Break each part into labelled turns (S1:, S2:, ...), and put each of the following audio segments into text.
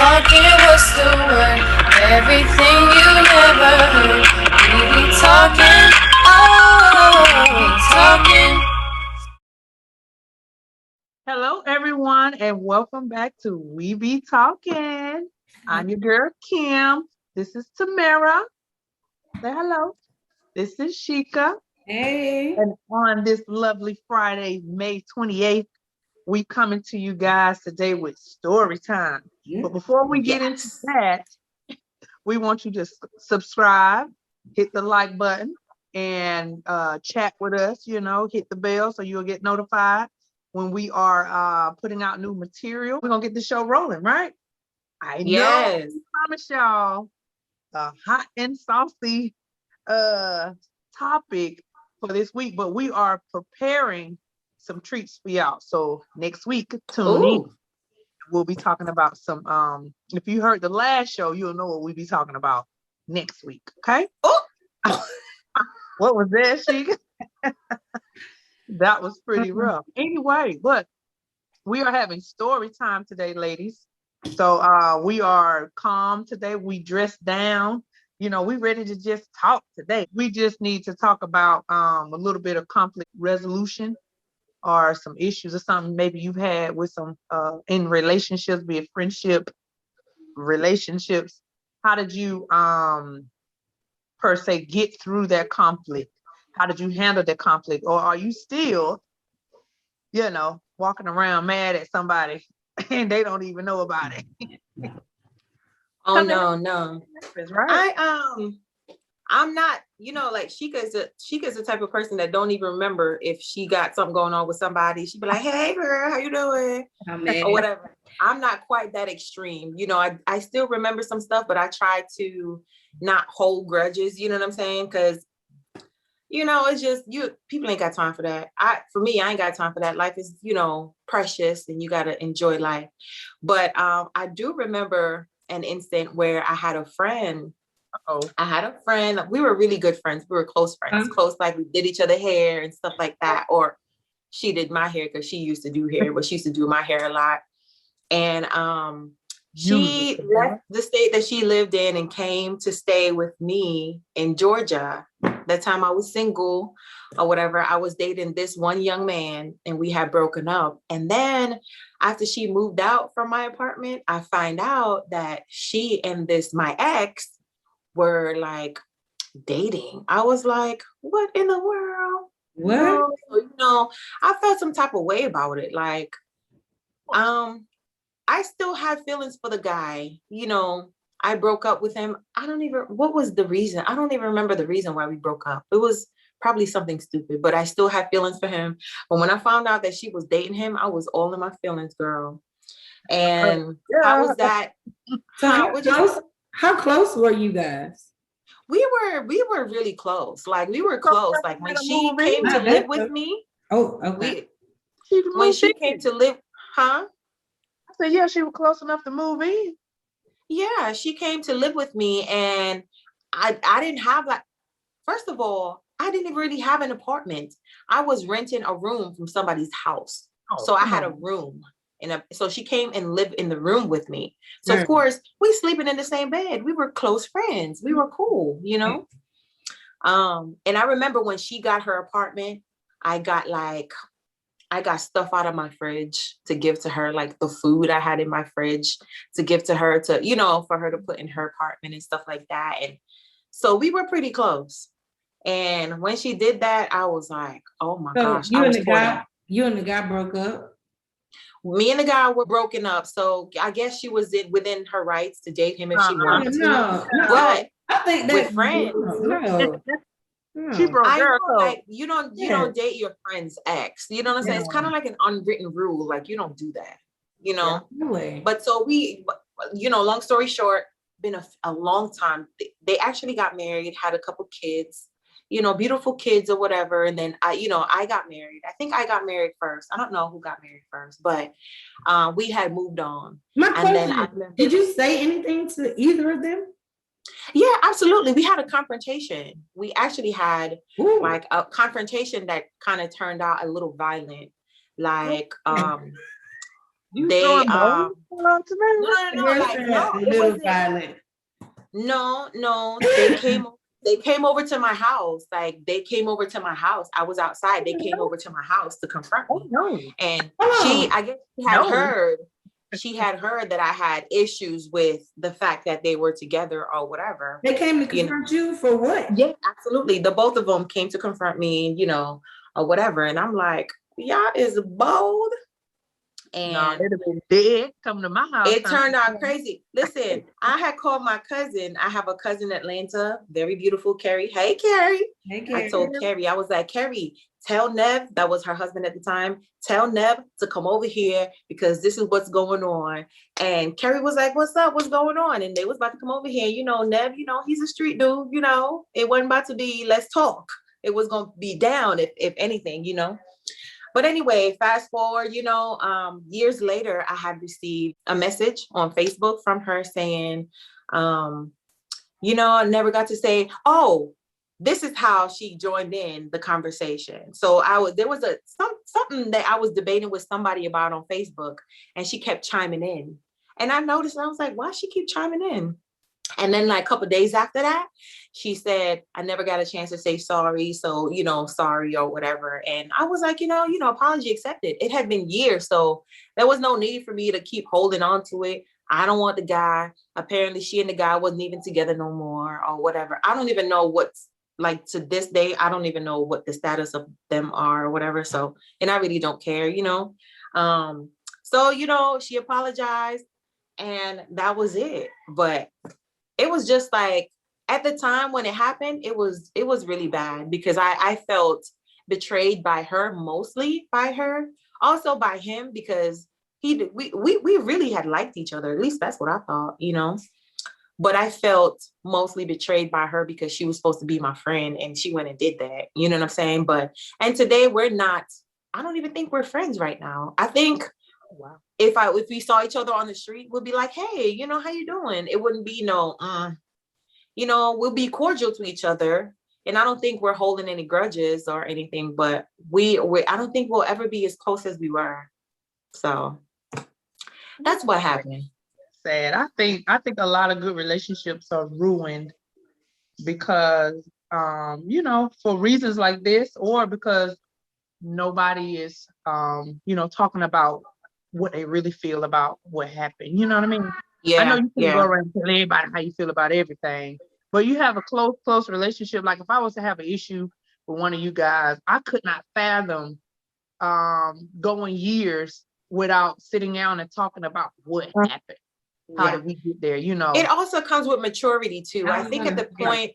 S1: talking, what's the word? Everything you never heard. We be talking, oh, we be talking.
S2: Hello, everyone, and welcome back to We Be Talking. I'm your girl, Kim. This is Tamara. Say hello. This is Shika.
S3: Hey.
S2: And on this lovely Friday, May 28th, we coming to you guys today with story time. But before we get into
S1: Yes.
S2: that, we want you to subscribe, hit the like button, and chat with us. Hit the bell so you'll get notified when we are putting out new material. We're gonna get the show rolling, right? I know.
S1: Yes.
S2: I promise y'all a hot and saucy topic for this week, but we are preparing some treats for y'all. So next week, tune in.
S1: Ooh.
S2: We'll be talking about some if you heard the last show, you'll know what we'll be talking about next week. Okay.
S1: Oh.
S2: What was that, Sheik? That was pretty rough. Anyway, but we are having story time today, ladies. So we are calm today. We dressed down. We ready to just talk today. We just need to talk about a little bit of conflict resolution or some issues or something maybe you've had with some in relationships, be it friendship, relationships. How did you per se get through that conflict? How did you handle that conflict? Or are you still, walking around mad at somebody and they don't even know about it?
S1: Oh no.
S2: Right.
S1: I'm not, like Shika's the type of person that don't even remember if she got something going on with somebody. She'd be like, hey girl, how you doing? Or whatever. I'm not quite that extreme. I still remember some stuff, but I try to not hold grudges, you know what I'm saying? Because it's just people ain't got time for that. For me, I ain't got time for that. Life is, precious and you gotta enjoy life. But I do remember an instant where I had a friend. We were really good friends. We were close friends. Close, like we did each other hair and stuff like that. Or she did my hair because she used to do hair, but she used to do my hair a lot. And she left the state that she lived in and came to stay with me in Georgia. That time I was single or whatever. I was dating this one young man and we had broken up. And then after she moved out from my apartment, I find out that she and my ex were like dating. I was like, what in the world?
S3: What?
S1: I felt some type of way about it. Like, I still had feelings for the guy. I broke up with him. What was the reason? I don't even remember the reason why we broke up. It was probably something stupid, but I still had feelings for him. But when I found out that she was dating him, I was all in my feelings, girl. And how was that?
S3: So how close were you guys?
S1: We were really close. Like we were close. Like when she came to live with me.
S3: Oh, okay.
S1: When she came to live, huh?
S2: I said, yeah, she was close enough to move in.
S1: Yeah, she came to live with me and I didn't have like, first of all, I didn't really have an apartment. I was renting a room from somebody's house. So I had a room. So she came and lived in the room with me. So of course we sleeping in the same bed. We were close friends. We were cool, And I remember when she got her apartment, I got stuff out of my fridge to give to her, like the food I had in my fridge to give to her for her to put in her apartment and stuff like that. And so we were pretty close. And when she did that, I was like, oh my gosh.
S3: You and the guy broke up?
S1: Me and the guy were broken up. So I guess she was within her rights to date him if she wanted to.
S3: No.
S1: But
S3: I think that
S1: with friends.
S3: No.
S2: She broke
S1: I know,
S2: code.
S1: like you don't date your friend's ex. You know what I'm saying? It's kind of like an unwritten rule. Like you don't do that.
S3: Yeah.
S1: But so we, long story short, been a long time. They actually got married, had a couple kids, beautiful kids or whatever. And then I got married. I think I got married first. I don't know who got married first, but we had moved on.
S3: My question, did you say anything to either of them?
S1: Yeah, absolutely. We had a confrontation. We actually had like a confrontation that kind of turned out a little violent. Like, they
S2: no,
S1: like no,
S3: a
S1: it
S3: little
S1: wasn't
S3: violent.
S1: no, they came over to my house. Like they came over to my house. I was outside. They came over to my house to confront me.
S2: no.
S1: And
S3: Oh.
S1: I guess she had heard that I had issues with the fact that they were together or whatever.
S3: They came to confront you for what?
S1: Yeah, absolutely. The both of them came to confront me, or whatever. And I'm like, y'all is bold. And
S2: no, it'd have been dead coming to my house.
S1: It turned out crazy. Listen, I had called my cousin. I have a cousin in Atlanta, very beautiful Carrie. Hey, Carrie.
S3: Hey, Carrie.
S1: I told Carrie, I was like, Carrie, tell Nev, that was her husband at the time, tell Nev to come over here because this is what's going on. And Carrie was like, what's up? What's going on? And they was about to come over here. Nev, he's a street dude, it wasn't about to be, let's talk. It was going to be down if anything, But anyway, fast forward, years later, I had received a message on Facebook from her saying, I never got to say, oh, this is how she joined in the conversation. So there was something that I was debating with somebody about on Facebook, and she kept chiming in. And I noticed, and I was like, why she keep chiming in? And then like a couple of days after that, she said, I never got a chance to say sorry. So, sorry or whatever. And I was like, apology accepted. It had been years. So there was no need for me to keep holding on to it. I don't want the guy. Apparently she and the guy wasn't even together no more or whatever. I don't even know what's like to this day. I don't even know what the status of them are or whatever. So, and I really don't care, So, she apologized and that was it. But it was just like, at the time when it happened, it was really bad because I felt betrayed by her, mostly by her, also by him, because we really had liked each other. At least that's what I thought, But I felt mostly betrayed by her because she was supposed to be my friend and she went and did that. You know what I'm saying? And today we're not, I don't even think we're friends right now. I think if we saw each other on the street, we'd be like, hey, how you doing? It wouldn't be we'll be cordial to each other. And I don't think we're holding any grudges or anything, but I don't think we'll ever be as close as we were. So that's what happened.
S2: Sad. I think a lot of good relationships are ruined because, for reasons like this, or because nobody is, talking about what they really feel about what happened. You know what I mean?
S1: Yeah.
S2: I know you can go around and tell everybody how you feel about everything, but you have a close relationship. Like if I was to have an issue with one of you guys, I could not fathom going years without sitting down and talking about what happened. How did we get there?
S1: It also comes with maturity too. I think at the point,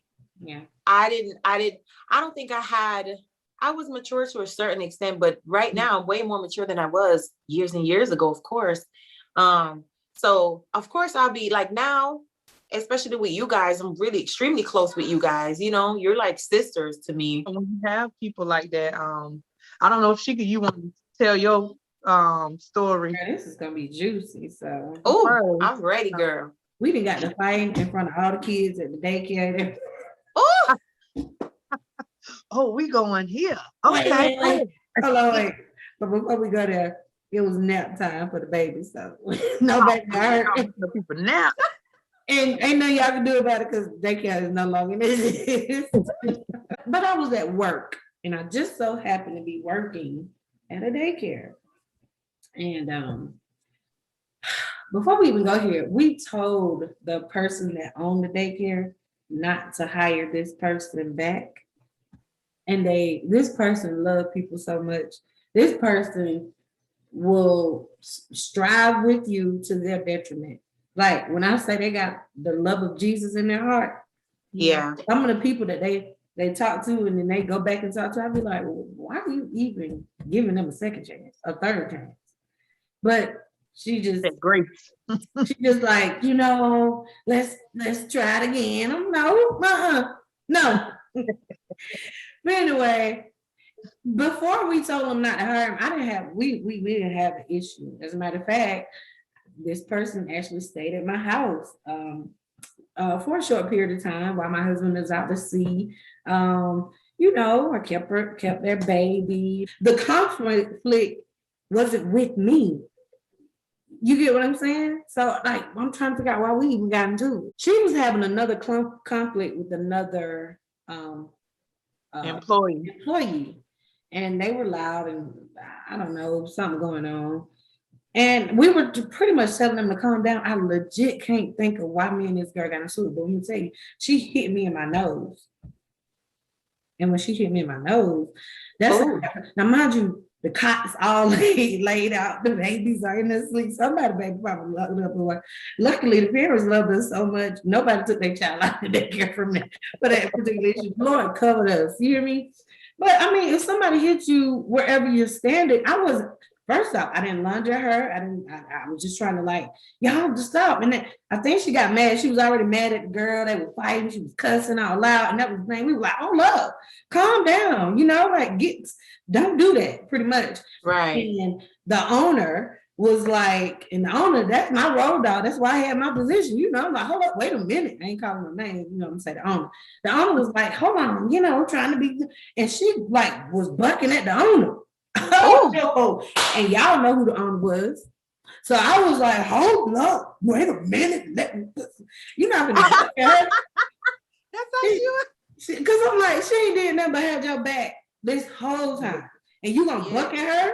S1: I was mature to a certain extent, but right now I'm way more mature than I was years and years ago, of course. So of course I'll be like now, especially with you guys, I'm really extremely close with you guys. You're like sisters to me.
S2: When you have people like that, I don't know if you want to tell your story.
S3: This is gonna be juicy. So
S1: I'm ready, girl.
S3: We done got to fight in front of all the kids at the daycare.
S2: We going here.
S3: Okay. Wait. Hold on, wait. But before we go there, it was nap time for the baby, so no baby
S2: people nap.
S3: And ain't nothing y'all can do about it because daycare is no longer in existence. But I was at work, and I just so happened to be working at a daycare. And before we even go here, we told the person that owned the daycare not to hire this person back. And this person loved people so much. This person will strive with you to their detriment. Like when I say they got the love of Jesus in their heart.
S1: Yeah.
S3: Some of the people that they talk to and then they go back and talk to, I'll be like, well, why are you even giving them a second chance, a third chance? But she just
S2: great.
S3: She just like, let's try it again. No. But anyway, before we told them not to hire him, we didn't have an issue. As a matter of fact, this person actually stayed at my house for a short period of time while my husband was out to sea. I kept their baby. The conflict wasn't with me. You get what I'm saying? So like, I'm trying to figure out why we even got into it. She was having another conflict with another employee, and they were loud, and I don't know, something going on. And we were pretty much telling them to calm down. I legit can't think of why me and this girl got into it, but let me tell you, she hit me in my nose. And when she hit me in my nose, that's now mind you, the cot's all laid out, the babies are in their sleep. Somebody baby probably locked up or what. Luckily, the parents loved us so much, nobody took their child out of daycare from that for that particular issue. Lord covered us. You hear me? But I mean, if somebody hits you wherever you're standing, first off, I didn't lunge at her. I was just trying to like, y'all just stop. And then I think she got mad. She was already mad at the girl. They were fighting. She was cussing out loud. And that was the thing. We were like, oh, love, calm down. You know, like don't do that pretty much.
S1: Right.
S3: And the owner was like, and the owner, that's my road dog. That's why I had my position. You know, I'm like, hold up, wait a minute. I ain't calling her name. You know what I'm saying? The owner. The owner was like, hold on, you know, trying to be, and she like was bucking at the owner. Oh, and y'all know who the owner was. So I was like, hold up, wait a minute. You're not gonna buck at her.
S1: That's how you.
S3: Because I'm like, she ain't did nothing but have your back this whole time. And you gonna buck at her?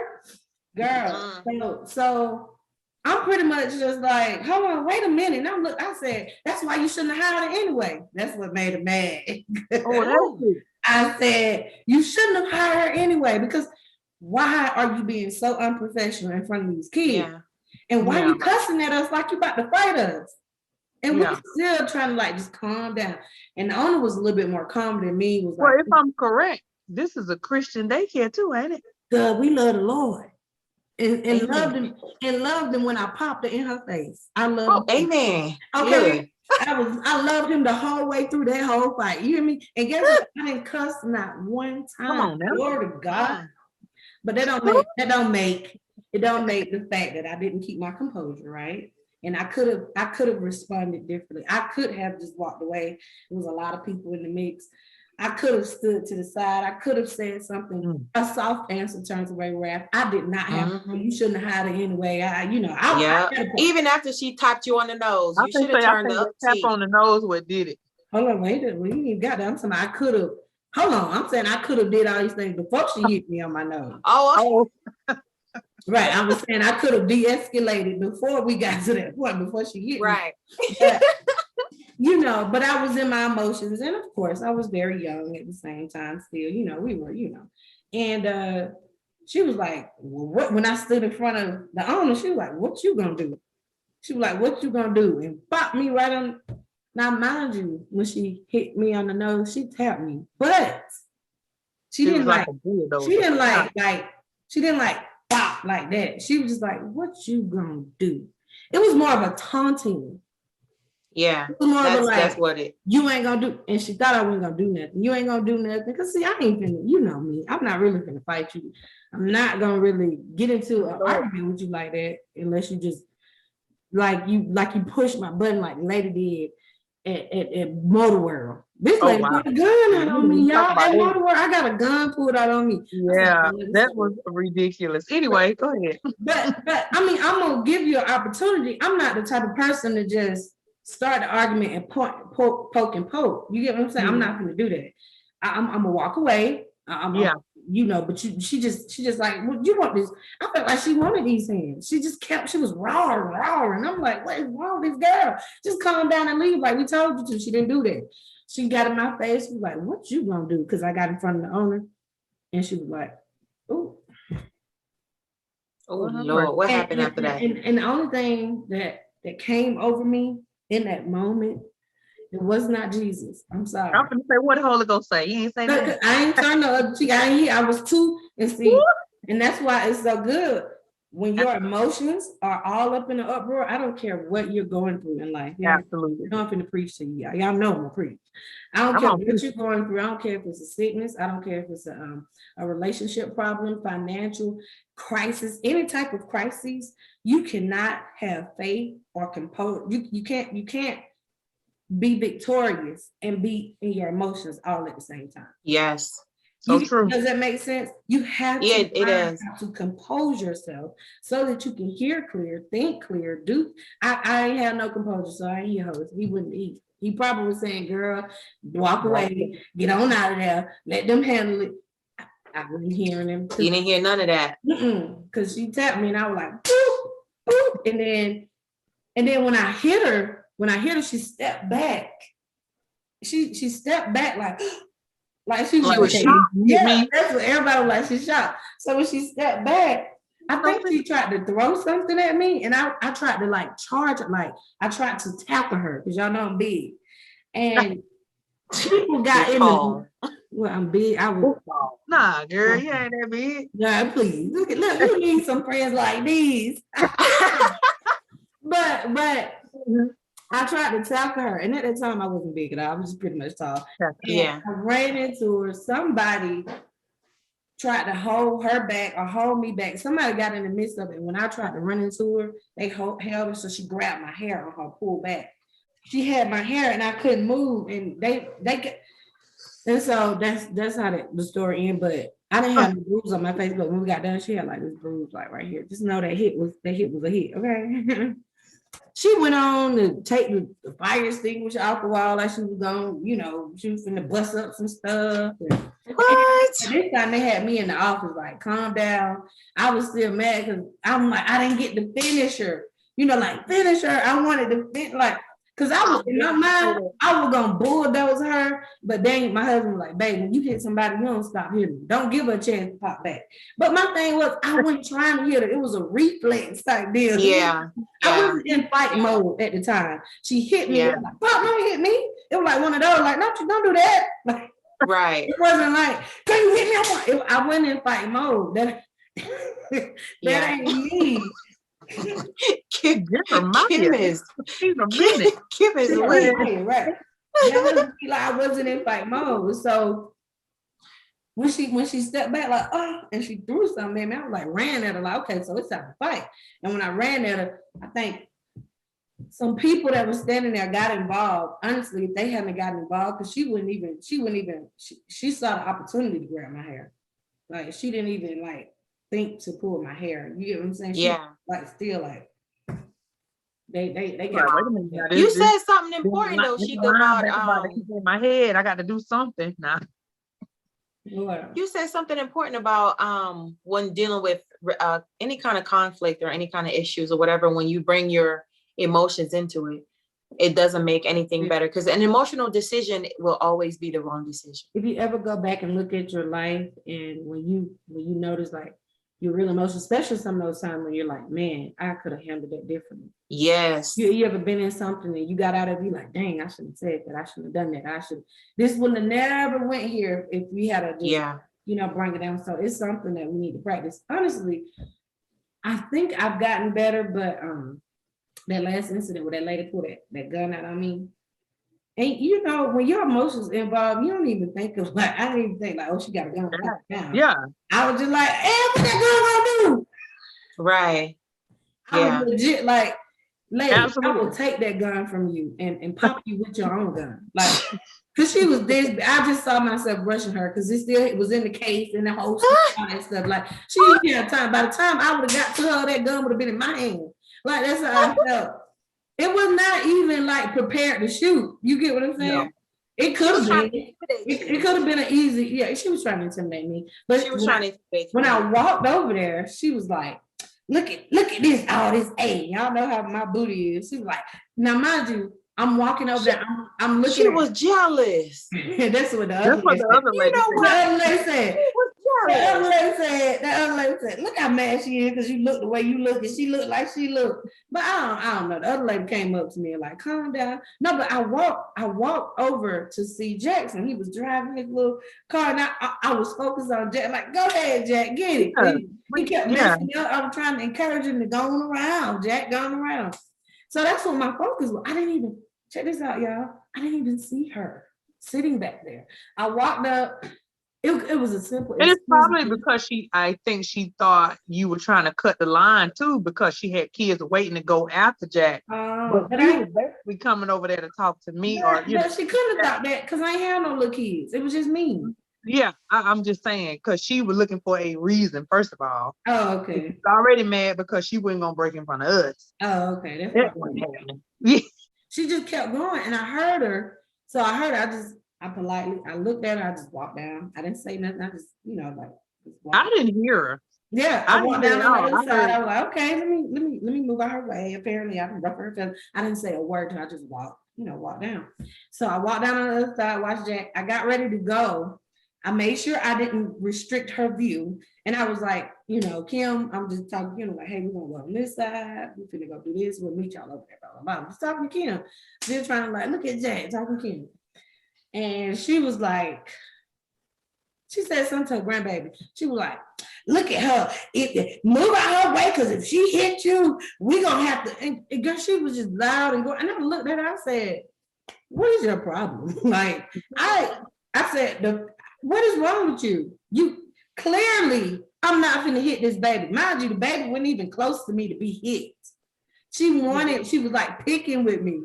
S3: Girl. So I'm pretty much just like, hold on, wait a minute. Now look, I said, that's why you shouldn't have hired her anyway. That's what made her mad. I said, you shouldn't have hired her anyway, because why are you being so unprofessional in front of these kids? Yeah. And why are you cussing at us like you about to fight us? And we're still trying to like just calm down. And the owner was a little bit more calm than me. Was
S2: well, like, if I'm correct, this is a Christian daycare too, ain't it?
S3: God, we love the Lord. And loved him when I popped it in her face. I love him.
S1: Amen.
S3: Okay. Yeah. I loved him the whole way through that whole fight. You hear me? And guess what? I didn't cuss not one time.
S2: Come on now.
S3: Glory to God. But that don't make the fact that I didn't keep my composure, right? And I could have responded differently. I could have just walked away. There was a lot of people in the mix. I could have stood to the side. I could have said something. A soft answer turns away wrath. I did not have to. You shouldn't have had it anyway.
S1: Even after she tapped you on the nose, you should have turned the
S2: tap on the nose. What did it?
S3: Hold on, wait. We ain't got that. I'm saying I could have. Hold on. I'm saying I could have did all these things before she hit me on my nose. Right. I was saying I could have de-escalated before we got to that point, before she hit me.
S1: Right.
S3: But I was in my emotions. And of course, I was very young at the same time still. We were, And she was like, well, when I stood in front of the owner, she was like, what you gonna do? She was like, what you gonna do? And pop me right on. Now, mind you, when she hit me on the nose, she tapped me. But she didn't like pop like that. She was just like, what you gonna do? It was more of a taunting.
S1: Yeah,
S3: that's what it. You ain't gonna do, and she thought I wasn't gonna do nothing. You ain't gonna do nothing, because see, I ain't finna. You know me. I'm not really gonna fight you. I'm not gonna really get into an argument with you like that, unless you just like you push my button like the lady did at Motor World. This lady got a gun out on me, y'all. At Motor World, I got a gun pulled out on me.
S2: Yeah, that was ridiculous. Anyway, go ahead.
S3: But I mean, I'm gonna give you an opportunity. I'm not the type of person to just start the argument and poke. You get what I'm saying? I'm not gonna do that. I'm gonna walk away. But she just like, well, you want this? I felt like she wanted these hands. She was raw. And I'm like, what is wrong with this girl? Just calm down and leave. Like we told you to. She didn't do that. She got in my face. She was like, what you gonna do? Because I got in front of the owner. And she was like, oh.
S1: Oh, Lord, what happened after that?
S3: And the only thing that came over me in that moment, it was not Jesus. I'm sorry.
S2: I'm gonna say, what the Holy Ghost say? You ain't say that.
S3: I ain't turned the other cheek. I was too, and see, and that's why it's so good when your emotions are all up in the uproar. I don't care what you're going through in life.
S2: Absolutely.
S3: I'm finna preach to you. Y'all know I'm gonna preach. I don't care what you're going through. I don't care if it's a sickness. I don't care if it's a relationship problem, financial crisis, any type of crises. You cannot have faith or compose. You can't be victorious and be in your emotions all at the same time.
S1: Yes.
S2: True.
S3: Does that make sense? You have
S1: it is.
S3: to compose yourself so that you can hear clear, think clear. I ain't have no composure, so I ain't hear host. He wouldn't eat. He probably was saying, "Girl, walk away, get on out of there, let them handle it." I wasn't hearing him.
S1: You didn't hear none of that.
S3: Because she tapped me and I was like, boop, boop. And then when I hit her, she stepped back. She stepped back like she was shocked. Yeah, that's what everybody was like. She's shocked. So when she stepped back, I think she tried to throw something at me, and I tried to like charge it. Like I tried to tackle her because y'all know I'm big, and people got in the. Well, I'm big. I was.
S2: Nah, girl, you ain't that big.
S3: Nah, please look. You need some friends like these. But. I tried to tackle her, and at that time I wasn't big at all. I was just pretty much tall.
S1: Yeah.
S3: And I ran into her. Somebody tried to hold her back or hold me back. Somebody got in the midst of it. When I tried to run into her, they held her, so she grabbed my hair on her, pulled back. She had my hair, and I couldn't move. And and so that's how the story ended. But I didn't have no bruise on my face. But when we got done, she had like this bruise, like right here. Just know that hit was a hit. Okay. She went on to take the fire extinguisher off the wall like she was going, she was finna bust up some stuff.
S1: What?
S3: And this time they had me in the office, like, calm down. I was still mad because I'm like, I didn't get to finish her. Finish her. I wanted to finish, because I was in my mind, I was gonna bulldoze her, but then my husband was like, babe, when you hit somebody, you don't stop hitting them. Don't give her a chance to pop back. But my thing was, I wasn't trying to hit her. It was a reflex type deal.
S1: Yeah.
S3: I wasn't in fight mode at the time. She hit me.
S1: Yeah.
S3: Like, pop, don't hit me. It was like one of those, like, don't do that. Like,
S1: right.
S3: It wasn't like, can you hit me? I went in fight mode. That ain't me.
S1: Kim is
S3: right. I wasn't in fight mode. So when she stepped back, like, and she threw something at me, I was like, ran at her, like, okay, so it's time to fight. And when I ran at her, I think some people that were standing there got involved. Honestly, if they hadn't gotten involved, because she saw the opportunity to grab my hair. Like, she didn't even like think to pull my hair. You get what I'm saying? She, still like they got.
S1: You said something important though. She about
S2: my head. I got to do something now.
S1: You said something important about when dealing with any kind of conflict or any kind of issues or whatever. When you bring your emotions into it, it doesn't make anything better, because an emotional decision will always be the wrong decision. If you ever go back and look at your life, and when you notice like your real emotions, especially some of those times when you're like, man, I could have handled that differently. Yes. You ever been in something and you got out of it, like, dang, I shouldn't have said that. I shouldn't have done that. This wouldn't have never went here if we had a bring it down. So it's something that we need to practice. Honestly, I think I've gotten better, but that last incident where that lady pulled that gun out on me, and when your emotions involved, you don't even think of like, I didn't even think like, oh, she got a gun down. Yeah. I was just like, hey, what that gun gonna do? Right. I was legit like, lady, absolutely. I will take that gun from you and pop you with your own gun. Like, because she was this, I just saw myself rushing her because it was in the case and the whole and stuff. Like, she didn't have time. By the time I would have got to her, that gun would have been in my hand. Like, that's how I felt. It was not even like prepared to shoot. You get what I'm saying? Yeah. It could have been. It could have been an easy. Yeah, she was trying to intimidate me. But she was trying to intimidate me. When I walked over there, she was like, "Look at this, all this A." Y'all know how my booty is. She was like, "Now, mind you, I'm walking over there. I'm looking." She was jealous. That's what the other lady said. That other lady said, "Look how mad she is because you look the way you look, and she looked like she looked." But I don't know. The other lady came up to me and like, "Calm down." No, but I walked over to see Jackson. He was driving his little car, and I was focused on Jack. Like, go ahead, Jack, get it. Yeah. He kept messing me up. I was trying to encourage him to go on around, Jack, going around. So that's what my focus was. I didn't even check this out, y'all. I didn't even see her sitting back there. I walked up. It was a simple.
S2: It's probably because I think she thought you were trying to cut the line too, because she had kids waiting to go after Jack. But she was basically coming over there to talk to me, but
S3: she couldn't have thought that because I ain't had no little kids. It was just me.
S2: Yeah, I'm just saying, because she was looking for a reason, first of all.
S3: Oh, okay.
S2: She's already mad because she wasn't going to break in front of us.
S3: Oh, okay. That's
S2: That
S3: probably
S2: wasn't happening. Yeah.
S3: she just kept going, and I heard her. So I heard her. I politely, I looked at her. I just walked down. I didn't say nothing. I just, like, just walked.
S2: I didn't hear her.
S3: Yeah,
S2: I
S3: I walked
S2: didn't
S3: down
S2: hear
S3: on
S2: it
S3: the
S2: all.
S3: other
S2: I
S3: side.
S2: heard.
S3: I was like, okay, let me move out her way. Apparently, I can rough her feathers. I didn't say a word. I just walked down. So I walked down on the other side, watched Jack. I got ready to go. I made sure I didn't restrict her view. And I was like, Kim, I'm just talking, like, hey, we're gonna go on this side. We're gonna go do this. We'll meet y'all over there. Blah, blah, blah. I'm just talking to Kim. Still trying to, like, look at Jack, talking to Kim. And she was like, she said something to her grandbaby. She was like, look at her. Move out her way, because if she hit you, we gonna have to. And girl, she was just loud and going. And I looked at her, I said, what is your problem? Like, I said, what is wrong with you? You clearly, I'm not gonna hit this baby. Mind you, the baby wasn't even close to me to be hit. She was like picking with me.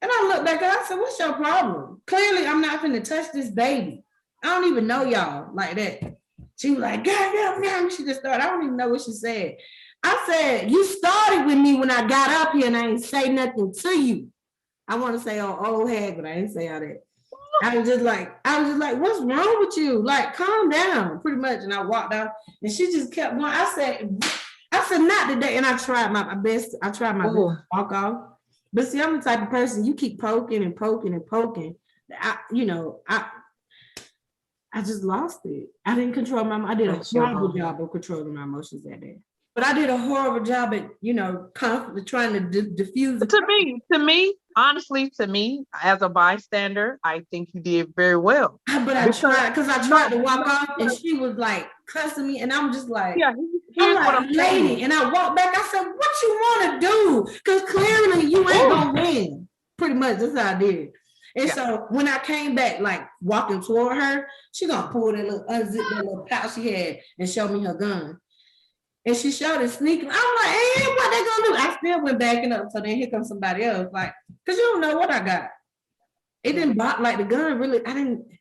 S3: And I looked back and I said, what's your problem? Clearly, I'm not gonna touch this baby. I don't even know y'all like that. She was like, God, she just started. I don't even know what she said. I said, you started with me when I got up here and I ain't say nothing to you. I want to say old hag, but I didn't say all that. I was just like, what's wrong with you? Like, calm down, pretty much. And I walked out and she just kept going. I said, not today. And I tried my best. I tried my best to walk off. But see, I'm the type of person, you keep poking and poking and poking. I just lost it. I didn't control I did a horrible job of controlling my emotions that day. But I did a horrible job at, constantly trying to diffuse it.
S2: To me, honestly, as a bystander, I think you did very well.
S3: But I tried to walk off, and she was like cussing me, and I'm just like,
S2: yeah,
S3: I'm like, lady, and I walked back. I said, what you want to do? Because clearly you ain't gonna win. Pretty much, that's how I did. And so when I came back, like walking toward her, she gonna pull that little unzip that little pouch she had and show me her gun. And she showed it sneaking. I'm like, hey, what they gonna do? I still went backing up. So then here comes somebody else, like, because you don't know what I got. It didn't bother, like the gun really,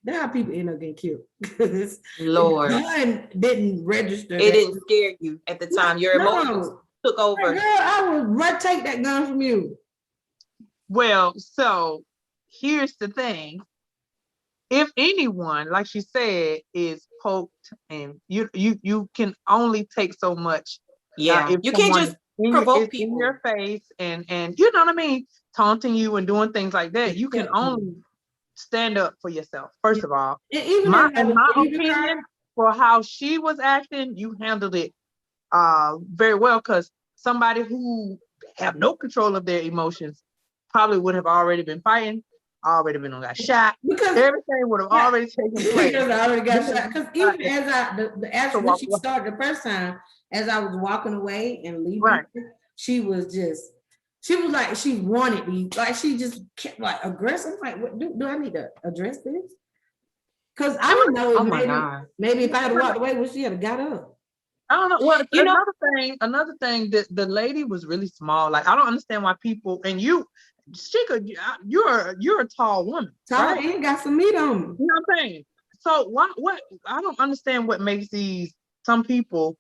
S3: that's how people end up getting killed.
S1: Lord.
S3: The gun didn't register.
S1: It didn't scare you at the time. Your emotions took over.
S3: Girl, I would take that gun from you.
S2: Well, so here's the thing. If anyone, like she said, is poked, and you can only take so much.
S1: Yeah, you can't just provoke people
S2: in your face and you know what I mean, taunting you and doing things like that. You can only stand up for yourself, first of all. And even in my opinion, for how she was acting, you handled it very well, because somebody who have no control of their emotions probably would have already been fighting, already been got shot, because everything would have already taken place.
S3: Because I already got shot. Because even as when she started the first time, as I was walking away and leaving, she was like, she wanted me, like she just kept like aggressive. Like, what do I need to address this? Because I don't know. Maybe if I had walked away, she had got up.
S2: I don't know. Well, another thing that the lady was really small. Like, I don't understand why people, and you're a tall woman.
S3: Tall, right? And got some meat on me.
S2: You know what I'm saying? So what I don't understand what makes some people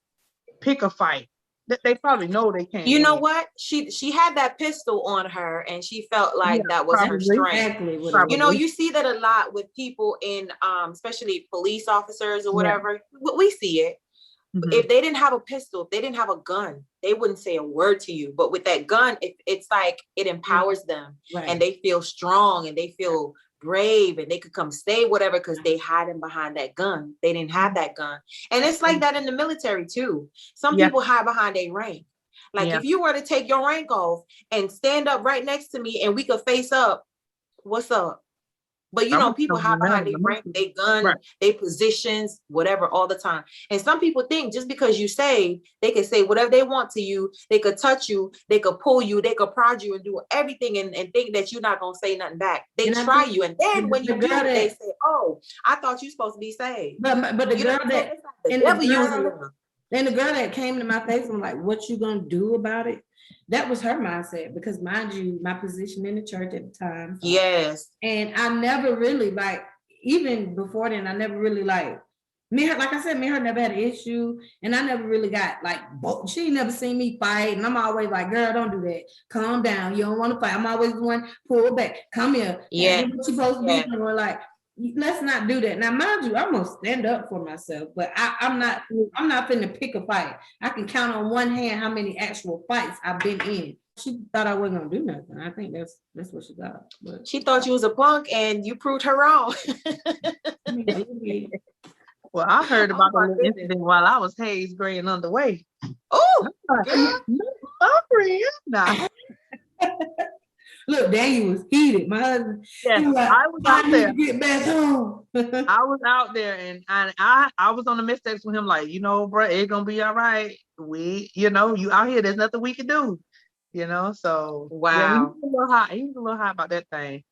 S2: pick a fight that they probably know they can't.
S1: You know what? She had that pistol on her, and she felt like that was her strength. Exactly. You see that a lot with people in especially police officers or whatever. Yeah. We see it. Mm-hmm. If they didn't have a pistol, if they didn't have a gun, they wouldn't say a word to you. But with that gun, it's like it empowers them, and they feel strong and they feel brave, and they could come say whatever because they hiding behind that gun. They didn't have that gun. And it's like that in the military too. Some people hide behind a rank. Like if you were to take your rank off and stand up right next to me and we could face up, what's up? But people hide behind their rank, they gun, they positions, whatever, all the time. And some people think just because you say, they can say whatever they want to you, they could touch you, they could pull you, they could prod you and do everything and think that you're not gonna say nothing back. They try you, and then when you do, they say, "Oh, I thought you supposed to be saved."
S3: But the girl that and the girl that came to my face and was like, "What you gonna do about it?" That was her mindset, because mind you, my position in the church at the time.
S1: Yes.
S3: And I never really even before then, I never really like me. Her, like I said, me and her never had an issue, and I never really got like. She never seen me fight, and I'm always like, "Girl, don't do that. Calm down. You don't want to fight." I'm always the one pull back. Come here.
S1: Yeah,
S3: what you supposed to be doing? We're like, let's not do that. Now, mind you, I'm gonna stand up for myself, but I'm not. I'm not finna pick a fight. I can count on one hand how many actual fights I've been in. She thought I wasn't gonna do nothing. I think that's what she thought. But
S1: she thought you was a punk, and you proved her wrong.
S2: Well, I heard about the little incident while I was haze gray and underway.
S1: Oh, girl.
S2: Nah.
S3: Look, Daniel was heated. My husband,
S2: yes,
S3: like,
S2: I was out there.
S3: To get back home.
S2: I was out there, and I was on the mistakes with him, like, bro, it's gonna be all right. You out here, there's nothing we can do. So
S1: wow.
S2: Yeah, he was a little hot. He was a little hot about that thing.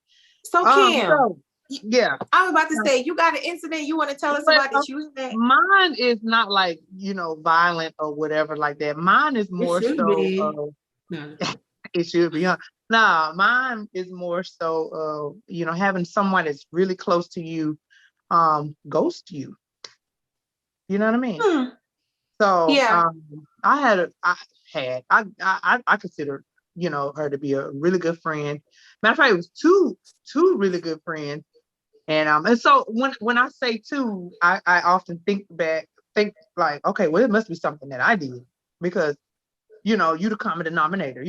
S1: So Kim,
S2: yeah,
S1: I was about to say, you got an incident you want to tell us about that you had?
S2: Mine is not like violent or whatever like that. Mine is more so. It should be. Nah, mine is more so. Having someone that's really close to you, ghost you. You know what I mean? So
S1: yeah,
S2: I consider her to be a really good friend. Matter of fact, it was two really good friends. And so when I say two, I often think like, okay, well, it must be something that I did, because you the common denominator,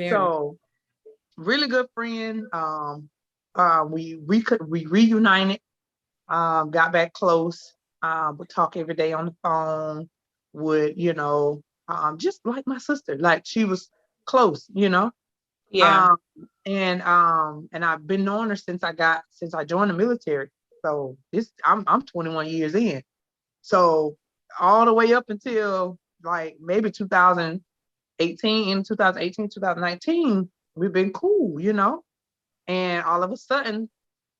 S2: So really good friend. We reunited, got back close, would talk every day on the phone, would just like my sister, like she was close,
S1: yeah.
S2: And I've been knowing her since I joined the military. So I'm 21 years in. So all the way up until like maybe 2018, 2019, we've been cool, And all of a sudden,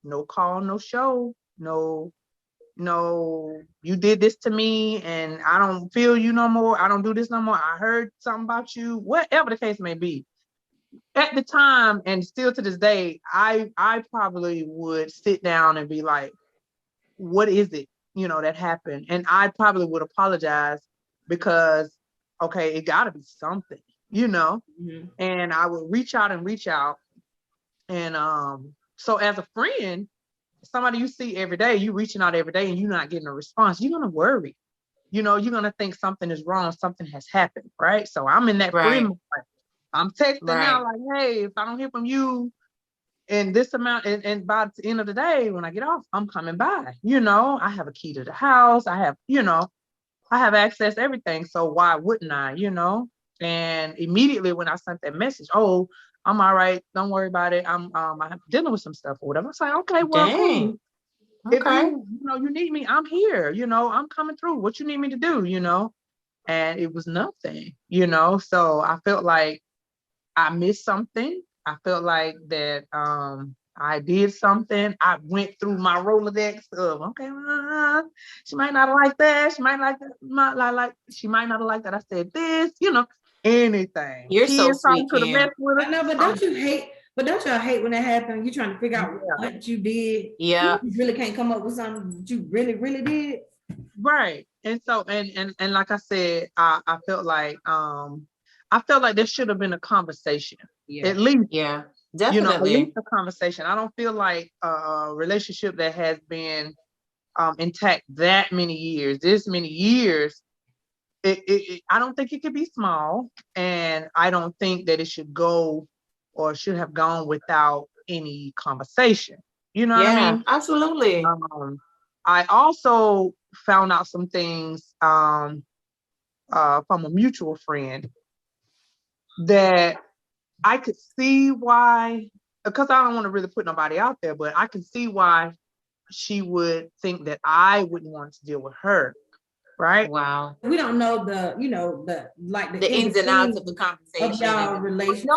S2: no call, no show, no, you did this to me and I don't feel you no more. I don't do this no more. I heard something about you, whatever the case may be. At the time, and still to this day, I probably would sit down and be like, what is it, that happened? And I probably would apologize, because, okay, it gotta be something,
S3: Mm-hmm.
S2: And I would reach out. And so as a friend, somebody you see every day, you reaching out every day and you're not getting a response, you're gonna worry. You're gonna think something is wrong, something has happened, right? So I'm in that friend. I'm texting now like, hey, if I don't hear from you in this amount, and by the end of the day, when I get off, I'm coming by. I have a key to the house. I have, I have access to everything. So why wouldn't I, And immediately when I sent that message, oh, I'm all right. Don't worry about it. I'm dealing with some stuff or whatever. I was like, okay, well, cool.
S1: Okay.
S2: If you need me, I'm here. I'm coming through. What you need me to do, And it was nothing, So I felt like I missed something. I felt like that I did something. I went through my Rolodex of, okay, she might not like that. She might like that. She might not like that. I said this, anything.
S1: You're so sweet,
S2: could have messed with her.
S3: I know, but don't you hate? But don't y'all hate when that happens? You're trying to figure out what you did.
S1: Yeah.
S3: You really can't come up with something that you really, really did.
S2: Right. And so, and like I said, I felt like there should have been a conversation.
S3: Yeah.
S2: At least.
S1: Yeah. Definitely.
S2: At least a conversation. I don't feel like a relationship that has been intact that many years, this many years, I don't think it could be small, and I don't think that it should go or should have gone without any conversation. You know what I mean?
S1: Absolutely.
S2: I also found out some things from a mutual friend that I could see why, because I don't want to really put nobody out there, but I can see why she would think that I wouldn't want to deal with her. Right.
S1: Wow.
S3: We don't know the
S1: ins and outs of the conversation.
S3: Of y'all relationship.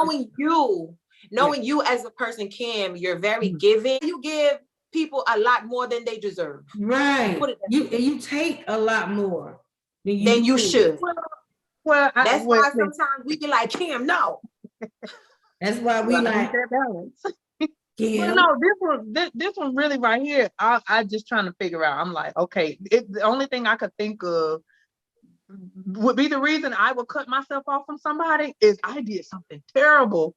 S1: Knowing you as a person, Kim, you're very giving. You give people a lot more than they deserve.
S3: Right. You take a lot more than
S1: you should.
S2: Well,
S1: that's why sometimes we be like, Kim, no.
S3: That's why we like
S2: that balance. Well, no, this one really right here. I just trying to figure out. I'm like, okay, the only thing I could think of would be the reason I would cut myself off from somebody is I did something terrible,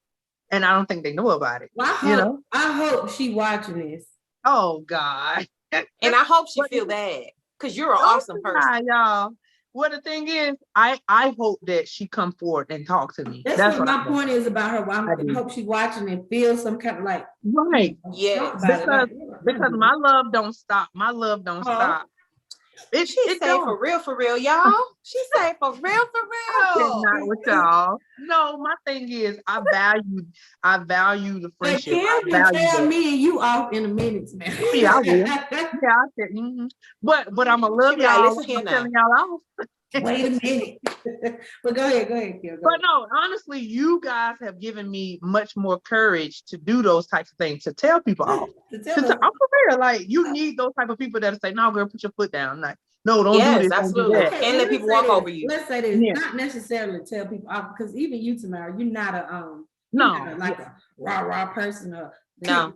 S2: and I don't think they know about it.
S3: Well, I hope she watching this.
S2: Oh God.
S1: And I hope she feel bad because you're an awesome person,
S2: y'all. Well, the thing is, I hope that she come forward and talk to me.
S3: That's what my point is about her. Well, I hope she watching and feel some kind of like
S2: right.
S1: Yeah,
S2: because my love don't stop. My love don't stop.
S1: She say for real, y'all. She say for real.
S2: Not with y'all. No, my thing is, I value the friendship.
S3: Kim can tell me and you off in a minute, man.
S2: Yeah, I will. Yeah, I said, but I'm gonna love y'all. I'm telling y'all off.
S3: Wait a minute. But go ahead, Kim.
S2: But no, honestly, you guys have given me much more courage to do those types of things, to tell people off. I'm for real. Like, you need those type of people that say, no, girl, put your foot down. Like, no, don't do this.
S1: Absolutely.
S2: Don't do that.
S1: Can't let people walk over you.
S3: Let's say this, not necessarily tell people off, because even you, Tamara, you're not a a rah person or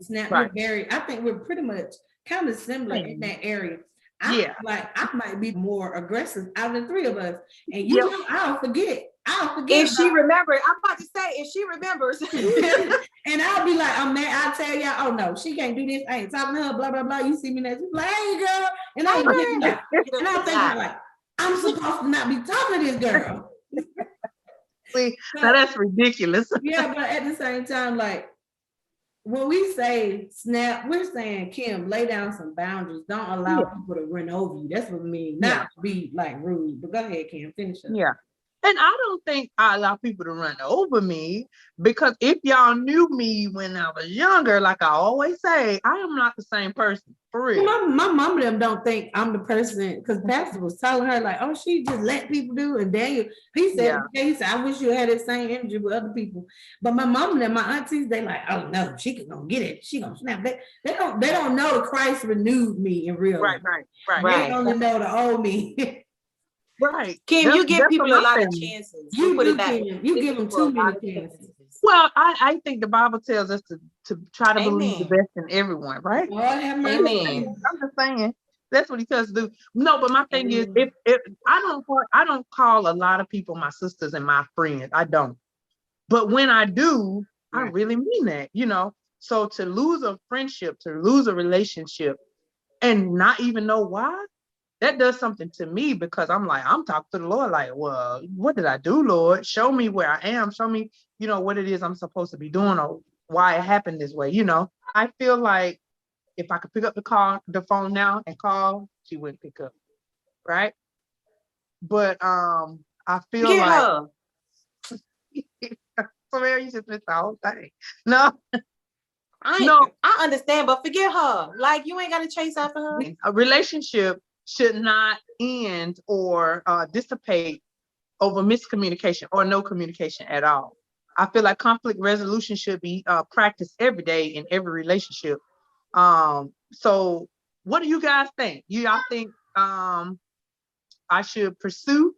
S3: snap. Right. I think we're pretty much kind of similar in that area. I might be more aggressive out of the three of us, and you know, I'll forget.
S1: If she remembers, I'm about to say, if she remembers,
S3: and I'll be like, I'm mad. I'll tell y'all, oh no, she can't do this. I ain't talking to her. Blah blah blah. You see me next, like, hey girl, and I'm thinking like, I'm supposed to not be talking to this girl.
S2: Now that's ridiculous.
S3: Yeah, but at the same time, like, when we say snap, we're saying, Kim, lay down some boundaries. Don't allow people to run over you. That's what we mean. Not be like rude. But go ahead, Kim, finish up.
S2: Yeah. And I don't think I allow people to run over me, because if y'all knew me when I was younger, like I always say, I am not the same person, for real.
S3: My mom and them don't think I'm the person, because Pastor was telling her like, oh, she just let people do. And Daniel, he said, I wish you had that same energy with other people. But my mom and them, my aunties, they like, oh no, she can go get it. She gonna snap. They don't know Christ renewed me in real life.
S2: Right.
S3: They only know the old me.
S2: Right.
S1: Kim, you give people a lot of chances.
S3: You give them too many chances.
S2: Well, I think the Bible tells us to try to believe the best in everyone, right?
S3: Lord have mercy.
S2: Amen. I'm just saying that's what he tells us to do. No, but my thing is, if I don't call a lot of people my sisters and my friends. I don't. But when I do, I really mean that, you know. So to lose a friendship, to lose a relationship, and not even know why, that does something to me, because I'm like, I'm talking to the Lord like, well, what did I do, Lord? Show me where I am. Show me, you know, what it is I'm supposed to be doing, or why it happened this way. You know, I feel like if I could pick up the phone now and call, she wouldn't pick up. Right. But I feel like so Mary, you just missed the whole thing. No.
S1: I understand, but forget her. Like, you ain't got to chase after her.
S2: A relationship should not end or dissipate over miscommunication or no communication at all. I feel like conflict resolution should be practiced every day in every relationship. So what do you guys think? Y'all think I should pursue?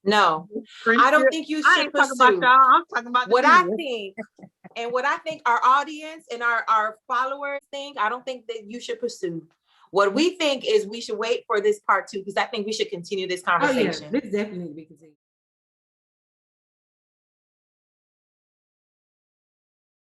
S1: No, I don't think you should pursue.
S2: About y'all. I'm talking about
S1: what I think, and what I think our audience and our followers think. I don't think that you should pursue. What we think is we should wait for this part 2, because I think we should continue this conversation.
S3: Oh, yeah. This definitely needs to be continued.